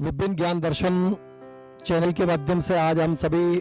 विभिन्न ज्ञान दर्शन चैनल के माध्यम से आज हम सभी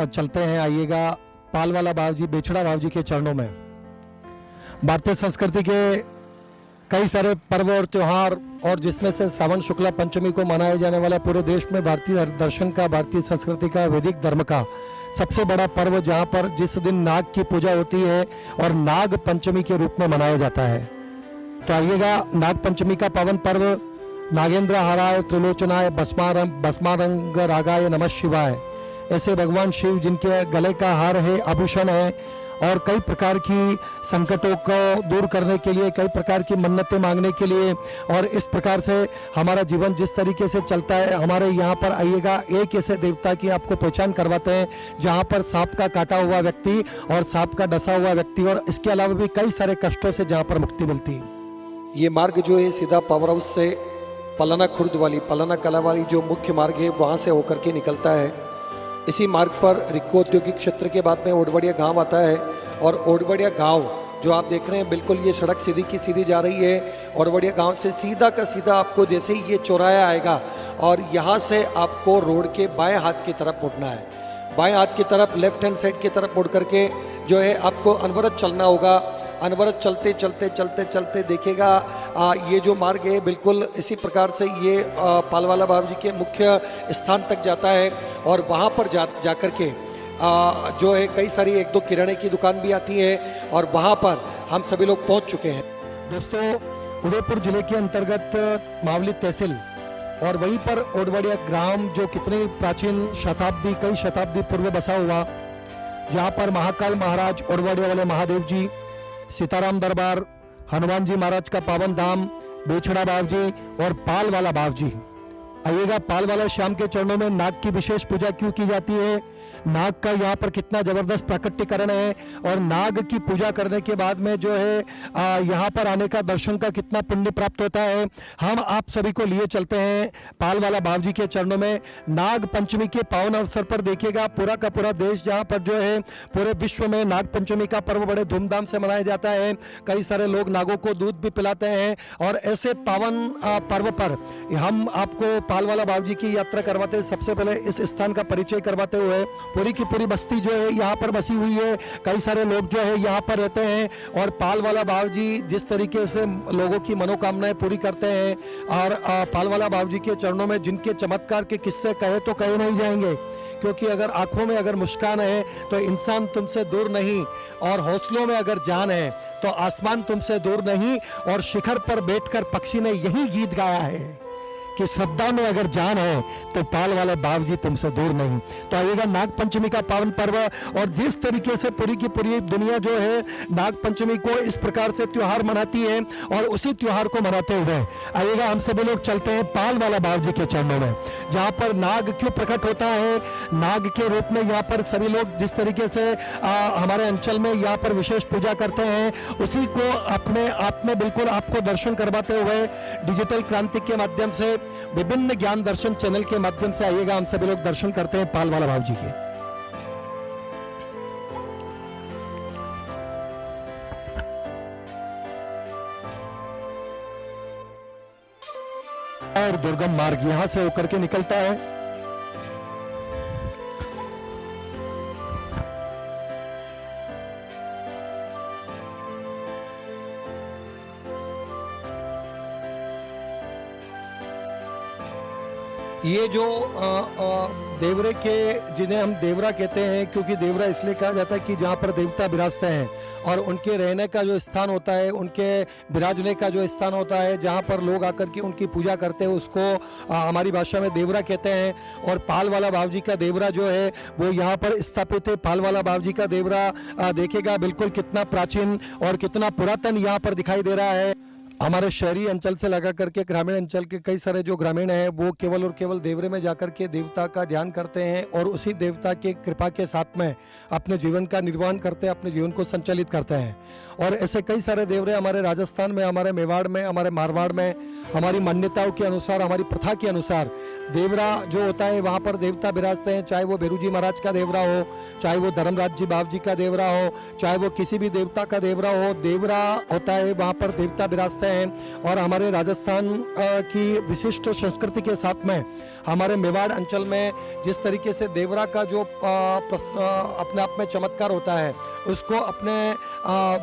चलते हैं। आइएगा पालवाला बावजी, बेछड़ा बावजी के चरणों में। भारतीय संस्कृति के कई सारे पर्व और त्योहार, और जिसमें से श्रावण शुक्ला पंचमी को मनाया जाने वाला पूरे देश में भारतीय दर्शन का, भारतीय संस्कृति का, वैदिक धर्म का सबसे बड़ा पर्व, जहां पर जिस दिन नाग की पूजा होती है और नाग पंचमी के रूप में मनाया जाता है। तो आइएगा, नाग पंचमी का पावन पर्व नागेंद्र हाराय त्रिलोचनाय भस्मारंग रागाय नमः शिवाय, ऐसे भगवान शिव जिनके गले का हार है, आभूषण है, और कई प्रकार की संकटों को दूर करने के लिए, कई प्रकार की मन्नतें मांगने के लिए, और इस प्रकार से हमारा जीवन जिस तरीके से चलता है। हमारे यहाँ पर आइएगा, एक ऐसे देवता की आपको पहचान करवाते हैं जहाँ पर सांप का काटा हुआ व्यक्ति और सांप का डसा हुआ व्यक्ति, और इसके अलावा भी कई सारे कष्टों से जहाँ पर मुक्ति मिलती है। ये मार्ग जो है सीधा पावर हाउस से पलाना खुर्द वाली, पलाना कला वाली जो मुख्य मार्ग है वहाँ से होकर के निकलता है। इसी मार्ग पर रिक्को औद्योगिक क्षेत्र के बाद में ओडबड़िया गांव आता है, और ओडबड़िया गांव जो आप देख रहे हैं, बिल्कुल ये सड़क सीधी की सीधी जा रही है। ओडबड़िया गांव से सीधा का सीधा आपको जैसे ही ये चौराया आएगा, और यहाँ से आपको रोड के बाएं हाथ की तरफ मुड़ना है। बाएं हाथ की तरफ, लेफ्ट हैंड साइड की तरफ मुड़ करके जो है आपको अनवरत चलना होगा। अनवरत चलते चलते चलते चलते देखिएगा, ये जो मार्ग है बिल्कुल इसी प्रकार से ये पालवाला बाबा जी के मुख्य स्थान तक जाता है, और वहाँ पर जाकर के जो है कई सारी एक दो किराने की दुकान भी आती है, और वहाँ पर हम सभी लोग पहुँच चुके हैं। दोस्तों, उदयपुर जिले के अंतर्गत मावली तहसील, और वहीं पर ओडबड़िया ग्राम जो कितने प्राचीन कई शताब्दी पूर्व बसा हुआ, जहाँ पर महाकाल महाराज, ओडबड़िया वाले महादेव जी, सीताराम दरबार, हनुमान जी महाराज का पावन धाम, बेछड़ा बावजी और पाल वाला बावजी। आइएगा, पाल वाला श्याम के चरणों में नाग की विशेष पूजा क्यों की जाती है, नाग का यहाँ पर कितना जबरदस्त प्राकट्यकरण है, और नाग की पूजा करने के बाद में जो है यहाँ पर आने का, दर्शन का कितना पुण्य प्राप्त होता है, हम आप सभी को लिए चलते हैं पाल वाला बावजी के चरणों में। नाग पंचमी के पावन अवसर पर देखिएगा, पूरा का पूरा देश जहाँ पर जो है पूरे विश्व में नाग पंचमी का पर्व बड़े धूमधाम से मनाया जाता है। कई सारे लोग नागों को दूध भी पिलाते हैं, और ऐसे पावन पर्व पर हम आपको पाल वाला बावजी की यात्रा करवाते हैं। सबसे पहले इस स्थान का परिचय करवाते हुए, पूरी की पूरी बस्ती जो है यहाँ पर बसी हुई है, कई सारे लोग जो है यहाँ पर रहते हैं, और पाल वाला बावजी जिस तरीके से लोगों की मनोकामनाएं पूरी करते हैं, और पाल वाला बावजी के चरणों में जिनके चमत्कार के किस्से कहे तो कहे नहीं जाएंगे, क्योंकि अगर आंखों में अगर मुस्कान है तो इंसान तुमसे दूर नहीं, और हौसलों में अगर जान है तो आसमान तुमसे दूर नहीं। और शिखर पर बैठकर पक्षी ने यही गीत गाया है कि श्रद्धा में अगर जान है तो पाल वाले बावजी तुमसे दूर नहीं। तो आइएगा, नाग पंचमी का पावन पर्व, और जिस तरीके से पूरी की पूरी दुनिया जो है नाग पंचमी को इस प्रकार से त्योहार मनाती है, और उसी त्योहार को मनाते हुए आइएगा हम सभी लोग चलते हैं पाल वाला बावजी के चरणों में, जहाँ पर नाग क्यों प्रकट होता है, नाग के रूप में यहाँ पर सभी लोग जिस तरीके से हमारे अंचल में यहाँ पर विशेष पूजा करते हैं, उसी को अपने आप में बिल्कुल आपको दर्शन करवाते हुए डिजिटल क्रांति के माध्यम से, विभिन्न ज्ञान दर्शन चैनल के माध्यम से आइएगा हम सभी लोग दर्शन करते हैं पाल वाला बावजी के। और दुर्गम मार्ग यहां से होकर के निकलता है। ये जो देवरे के, जिन्हें हम देवरा कहते हैं, क्योंकि देवरा इसलिए कहा जाता है कि जहाँ पर देवता विराजते हैं, और उनके रहने का जो स्थान होता है, उनके विराजने का जो स्थान होता है, जहाँ पर लोग आकर के उनकी पूजा करते हैं, उसको हमारी भाषा में देवरा कहते हैं। और पाल वाला बावजी का देवरा जो है वो यहाँ पर स्थापित है। पाल वाला बावजी का देवरा देखेगा बिल्कुल कितना प्राचीन और कितना पुरातन यहाँ पर दिखाई दे रहा है। हमारे शहरी अंचल से लगा करके ग्रामीण अंचल के कई सारे जो ग्रामीण हैं वो केवल और केवल देवरे में जाकर के देवता का ध्यान करते हैं, और उसी देवता के कृपा के साथ में अपने जीवन का निर्वहन करते हैं, अपने जीवन को संचालित करते हैं। और ऐसे कई सारे देवरे हमारे राजस्थान में, हमारे मेवाड़ में, हमारे मारवाड़ में, हमारी मान्यताओं के अनुसार, हमारी प्रथा के अनुसार देवरा जो होता है वहाँ पर देवता विराजते हैं। चाहे वो बेरू जी महाराज का देवरा हो, चाहे वो धर्मराज जी बावजी का देवरा हो, चाहे वो किसी भी देवता का देवरा हो, देवरा होता है, वहाँ पर देवता विराजते हैं। और हमारे राजस्थान की विशिष्ट संस्कृति के साथ में हमारे मेवाड़ अंचल में जिस तरीके से देवरा का जो अपने आप में चमत्कार होता है, उसको अपने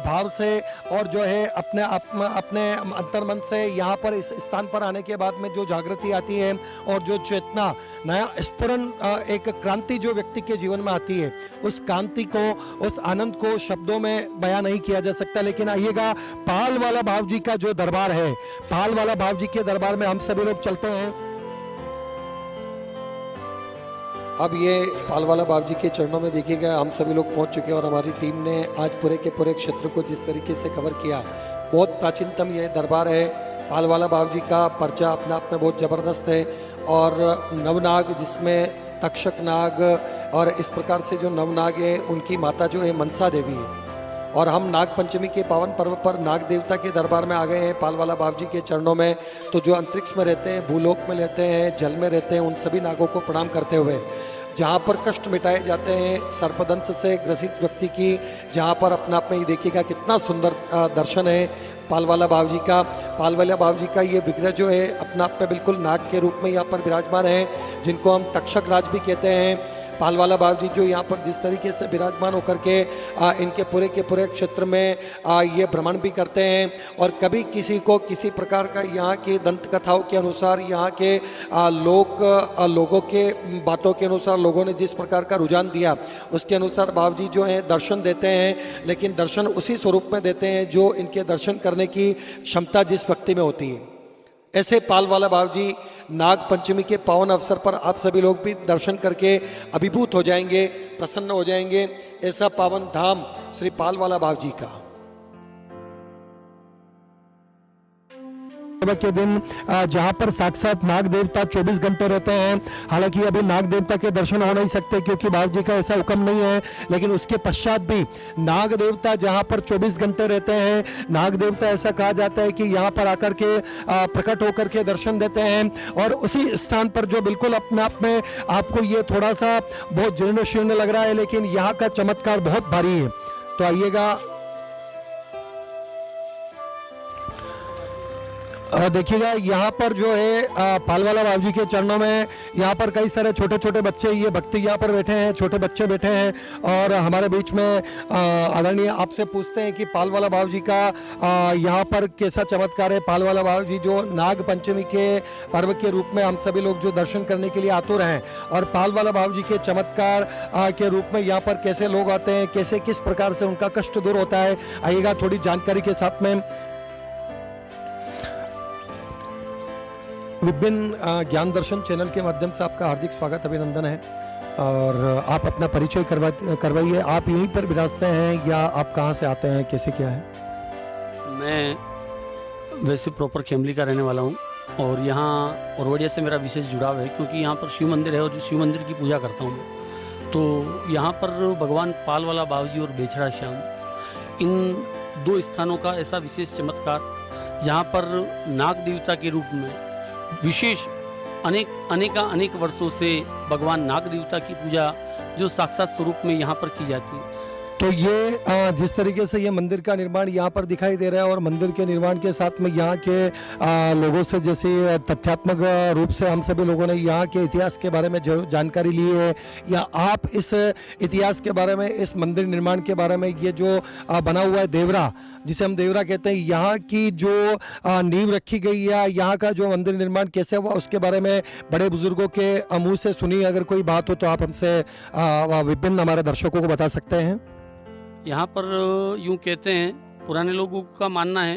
भाव से और जो है अपने अंतर्मन से यहाँ पर इस स्थान पर आने के बाद में जो जागृति आती है और जो चेतना, नया स्फुरन, एक क्रांति जो व्यक्ति के जीवन में आती है, उस क्रांति को, उस आनंद को शब्दों में बयां नहीं किया जा सकता। लेकिन आइएगा, पाल वाला भाव जी का जो दरबार है, पाल वाला भाव जी के दरबार में हम सभी लोग चलते हैं। अब ये पालवाला बाबू जी के चरणों में देखिएगा, हम सभी लोग पहुंच चुके हैं और हमारी टीम ने आज पूरे के पूरे क्षेत्र को जिस तरीके से कवर किया, बहुत प्राचीनतम ये दरबार है। पालवाला बाबू जी का पर्चा अपने आप में बहुत ज़बरदस्त है और नवनाग, जिसमें तक्षक नाग और इस प्रकार से जो नवनाग है उनकी माता जो है मनसा देवी है। और हम नाग पंचमी के पावन पर्व पर नाग देवता के दरबार में आ गए हैं, पालवाला बाबू जी के चरणों में। तो जो अंतरिक्ष में रहते हैं, भूलोक में रहते हैं, जल में रहते हैं, उन सभी नागों को प्रणाम करते हुए जहाँ पर कष्ट मिटाए जाते हैं सर्पदंश से ग्रसित व्यक्ति की, जहाँ पर अपने आप में ये देखिएगा कितना सुंदर दर्शन है पालवाला बाबू जी का। पालवाला बाबू जी का ये विग्रह जो है अपने आप में बिल्कुल नाग के रूप में यहाँ पर विराजमान है, जिनको हम तक्षक राज भी कहते हैं। पालवाला बाबू जी जो यहाँ पर जिस तरीके से विराजमान होकर के इनके पूरे के पूरे क्षेत्र में ये भ्रमण भी करते हैं और कभी किसी को किसी प्रकार का यहाँ की दंत कथाओं के अनुसार, यहाँ के लोगों के बातों के अनुसार लोगों ने जिस प्रकार का रुझान दिया, उसके अनुसार बाबू जी जो हैं दर्शन देते हैं, लेकिन दर्शन उसी स्वरूप में देते हैं जो इनके दर्शन करने की क्षमता जिस व्यक्ति में होती है। ऐसे पालवाला बाबू जी नाग पंचमी के पावन अवसर पर आप सभी लोग भी दर्शन करके अभिभूत हो जाएंगे, प्रसन्न हो जाएंगे। ऐसा पावन धाम श्री पालवाला बाबू जी का। के दिन जहां पर साक्षात नाग देवता 24 घंटे रहते हैं। हालांकि अभी नाग देवता के दर्शन हो नहीं सकते क्योंकि बाबू जी का ऐसा हुक्म नहीं है, लेकिन उसके पश्चात भी नाग देवता जहां पर 24 घंटे रहते हैं, नाग देवता ऐसा कहा जाता है कि यहां पर आकर के प्रकट होकर के दर्शन देते हैं। और उसी स्थान पर जो बिल्कुल अपने आप में आपको ये थोड़ा सा बहुत जीर्ण शीर्ण लग रहा है, लेकिन यहाँ का चमत्कार बहुत भारी है। तो आइएगा, देखिएगा यहाँ पर जो है पालवाला बाबू जी के चरणों में यहाँ पर कई सारे छोटे छोटे बच्चे, ये भक्ति यहाँ पर बैठे हैं, छोटे बच्चे बैठे हैं। और हमारे बीच में आदरणीय आपसे पूछते हैं कि पालवाला बाबू जी का यहाँ पर कैसा चमत्कार है। पालवाला बाबू जी जो नाग पंचमी के पर्व के रूप में हम सभी लोग जो दर्शन करने के लिए आतुर हैं, और पालवाला बाबू जी के चमत्कार के रूप में यहाँ पर कैसे लोग आते हैं, कैसे किस प्रकार से उनका कष्ट दूर होता है, आइएगा थोड़ी जानकारी के साथ में। विभिन्न ज्ञान दर्शन चैनल के माध्यम से आपका हार्दिक स्वागत, अभिनंदन है। और आप अपना परिचय करवाइए। आप यहीं पर विराजते हैं या आप कहाँ से आते हैं, कैसे क्या है? मैं वैसे प्रॉपर खेमली का रहने वाला हूँ और यहाँ औरवड़िया से मेरा विशेष जुड़ाव है क्योंकि यहाँ पर शिव मंदिर है और शिव मंदिर की पूजा करता हूँ मैं। तो यहाँ पर भगवान पालवाला बाबू जी और बेछड़ा श्याम, इन दो स्थानों का ऐसा विशेष चमत्कार जहाँ पर नाग देवता के रूप में विशेष अनेक वर्षों से भगवान नाग देवता की पूजा जो साक्षात स्वरूप में यहाँ पर की जाती है। तो ये जिस तरीके से ये मंदिर का निर्माण यहाँ पर दिखाई दे रहा है और मंदिर के निर्माण के साथ में यहाँ के लोगों से जैसे तथ्यात्मक रूप से हम सभी लोगों ने यहाँ के इतिहास के बारे में जो जानकारी ली है, या आप इस इतिहास के बारे में, इस मंदिर निर्माण के बारे में, ये जो बना हुआ है देवरा, जिसे हम देवरा कहते हैं, यहाँ की जो नींव रखी गई है, यहाँ का जो मंदिर निर्माण कैसे हुआ, उसके बारे में बड़े बुजुर्गों के मुँह से सुनी अगर कोई बात हो तो आप हमसे विभिन्न हमारे दर्शकों को बता सकते हैं। यहाँ पर यूँ कहते हैं, पुराने लोगों का मानना है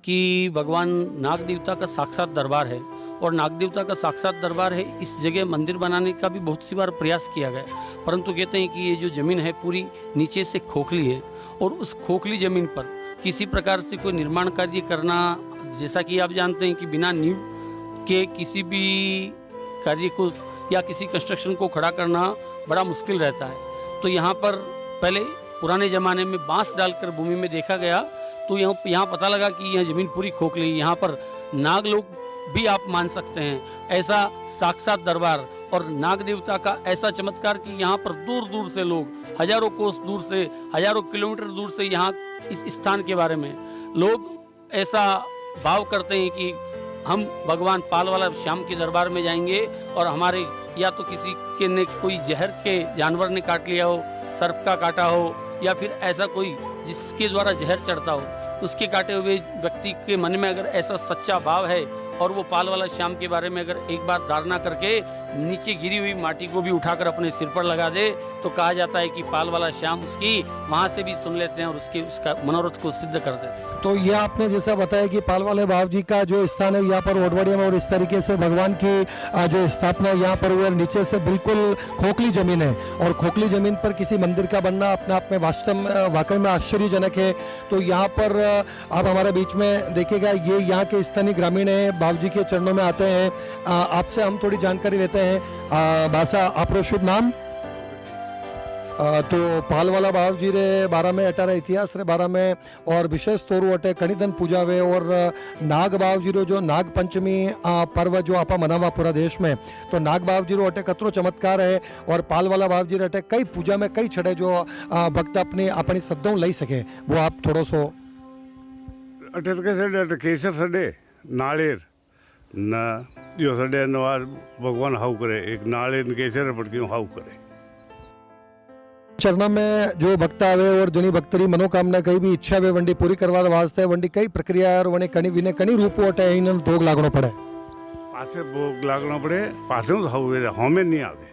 कि भगवान नाग देवता का साक्षात दरबार है और नाग देवता का साक्षात दरबार है। इस जगह मंदिर बनाने का भी बहुत सी बार प्रयास किया गया, परंतु कहते हैं कि ये जो ज़मीन है पूरी नीचे से खोखली है और उस खोखली ज़मीन पर किसी प्रकार से कोई निर्माण कार्य करना, जैसा कि आप जानते हैं कि बिना नींव के किसी भी कार्य को या किसी कंस्ट्रक्शन को खड़ा करना बड़ा मुश्किल रहता है। तो यहाँ पर पहले पुराने ज़माने में बांस डालकर भूमि में देखा गया तो यहाँ पता लगा कि यह ज़मीन पूरी खोखली, यहाँ पर नाग लोग भी आप मान सकते हैं। ऐसा साक्षात दरबार और नाग देवता का ऐसा चमत्कार कि यहाँ पर दूर दूर से लोग, हजारों कोस दूर से, हजारों किलोमीटर दूर से यहाँ इस स्थान के बारे में लोग ऐसा भाव करते हैं कि हम भगवान पाल वाला श्याम के दरबार में जाएंगे और हमारे या तो किसी के ने कोई जहर के जानवर ने काट लिया हो, सर्प का काटा हो, या फिर ऐसा कोई जिसके द्वारा जहर चढ़ता हो, उसके काटे हुए व्यक्ति के मन में अगर ऐसा सच्चा भाव है और वो पाल वाला श्याम के बारे में अगर एक बार धारणा करके नीचे गिरी हुई माटी को भी उठाकर अपने सिर पर लगा दे, तो कहा जाता है कि पाल वाला श्याम उसकी वहाँ से भी सुन लेते हैं और उसका मनोरथ को सिद्ध कर देते हैं। तो ये आपने जैसा बताया कि पाल वाले बाबा जी का जो स्थान है यहाँ पर ओडवाड़िया में, और इस तरीके से भगवान की जो स्थापना यहाँ पर हुई, नीचे से बिल्कुल खोखली जमीन है, और खोखली जमीन पर किसी मंदिर का बनना अपने आप में वाकई में आश्चर्यजनक है। तो यहाँ पर आप हमारे बीच में देखिएगा, ये यहाँ के स्थानीय ग्रामीण है, बाबा जी के चरणों में आते हैं। आपसे हम थोड़ी जानकारी लेते हैं। भाषा आपरो शुभ नाम? तो पाल वाला बाबा जी रे बारा में अटारा इतिहास रे बारा में और विशेष तौर अटे कणी दिन पूजा वे, और नाग बाबा जी रो जो नाग पंचमी पर्व जो आपा मनावा पूरा देश में, तो नाग बाबा जी रो अटे कतरो चमत्कार है, और पाल वाला बाबा जी रे अटे कई पूजा में कई छड़े जो भक्त अपनी श्रद्धाओं लई सके, वो आप थोड़ो सो अटे के केसर सडे नाळेर न यो सडे नवार भगवान हाउ करे, एक नाळेर न केसर पड़के हाउ करे। चरण में जो भक्त आवे और जनी भक्तरी मनोकामना कई भी इच्छा वे वंडी पूरी करवा वास्ते वंडी कई प्रक्रिया और वने कनी विने कनी रूप ओटे इन भोग लागणो पड़े, पासे भोग लागणो पड़े, पासे हाउ हमें नहीं आवे,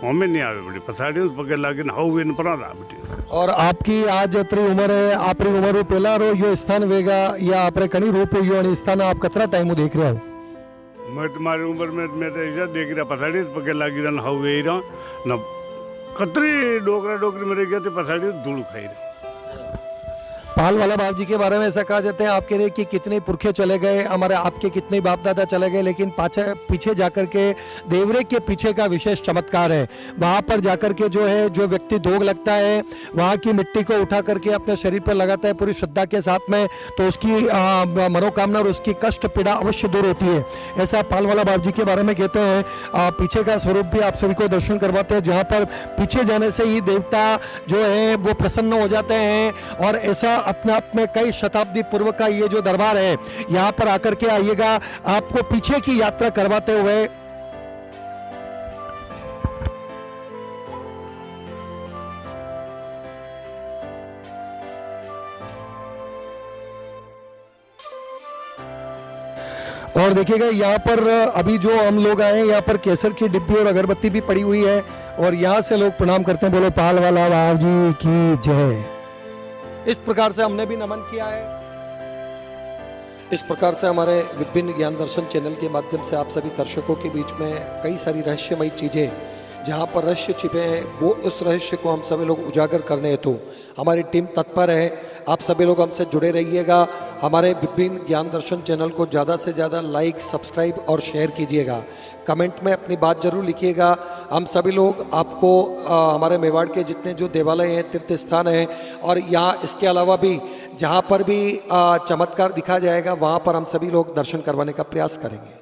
हमें नहीं आवे बड़ी पछाड़ी पगे लागे हाउ वे परा बेटी। और आपकी आज जतरी उम्र है, आपरी उम्र पहला रो यो स्थान वेगा या आपरे कनी रूप यो स्थान आप कतरा टाइम देख रहे हो? मैं तुम्हारी उम्र में मैं तो ऐसा देख रहा पछाड़ी पगे लागी रहा हाउ वे रहा न कतरी डोकरा डोकरी में रह गया तो पछाड़ी धूल खाई रहा। पाल वाला बाबा जी के बारे में ऐसा कहा जाता है आपके लिए कि कितने पुरखे चले गए, हमारे आपके कितने बाप दादा चले गए, लेकिन पीछे जाकर के देवरे के पीछे का विशेष चमत्कार है। वहाँ पर जाकर के जो है जो व्यक्ति धोग लगता है, वहाँ की मिट्टी को उठा करके अपने शरीर पर लगाता है पूरी श्रद्धा के साथ में, तो उसकी मनोकामना और उसकी कष्ट पीड़ा अवश्य दूर होती है। ऐसा पाल वाला बाबा जी के बारे में कहते हैं। पीछे का स्वरूप भी आप सभी को दर्शन करवाते हैं, जहाँ पर पीछे जाने से ही देवता जो है वो प्रसन्न हो जाते हैं, और ऐसा अपने आप में कई शताब्दी पूर्व का ये जो दरबार है, यहाँ पर आकर के आइएगा, आपको पीछे की यात्रा करवाते हुए और देखिएगा यहाँ पर अभी जो हम लोग आए हैं, यहाँ पर केसर की डिब्बी और अगरबत्ती भी पड़ी हुई है, और यहाँ से लोग प्रणाम करते हैं, बोलो पाल वाला बाबा जी की जय। इस प्रकार से हमने भी नमन किया है। इस प्रकार से हमारे विभिन्न ज्ञान दर्शन चैनल के माध्यम से आप सभी दर्शकों के बीच में कई सारी रहस्यमयी चीज़ें, जहाँ पर रहस्य छिपे हैं, वो उस रहस्य को हम सभी लोग उजागर करने हेतु हमारी टीम तत्पर है। आप सभी लोग हमसे जुड़े रहिएगा। हमारे विभिन्न ज्ञान दर्शन चैनल को ज़्यादा से ज़्यादा लाइक, सब्सक्राइब और शेयर कीजिएगा। कमेंट में अपनी बात जरूर लिखिएगा। हम सभी लोग आपको हमारे मेवाड़ के जितने जो देवालय हैं, तीर्थ स्थान हैं, और यहाँ इसके अलावा भी जहाँ पर भी चमत्कार दिखा जाएगा, वहाँ पर हम सभी लोग दर्शन करवाने का प्रयास करेंगे।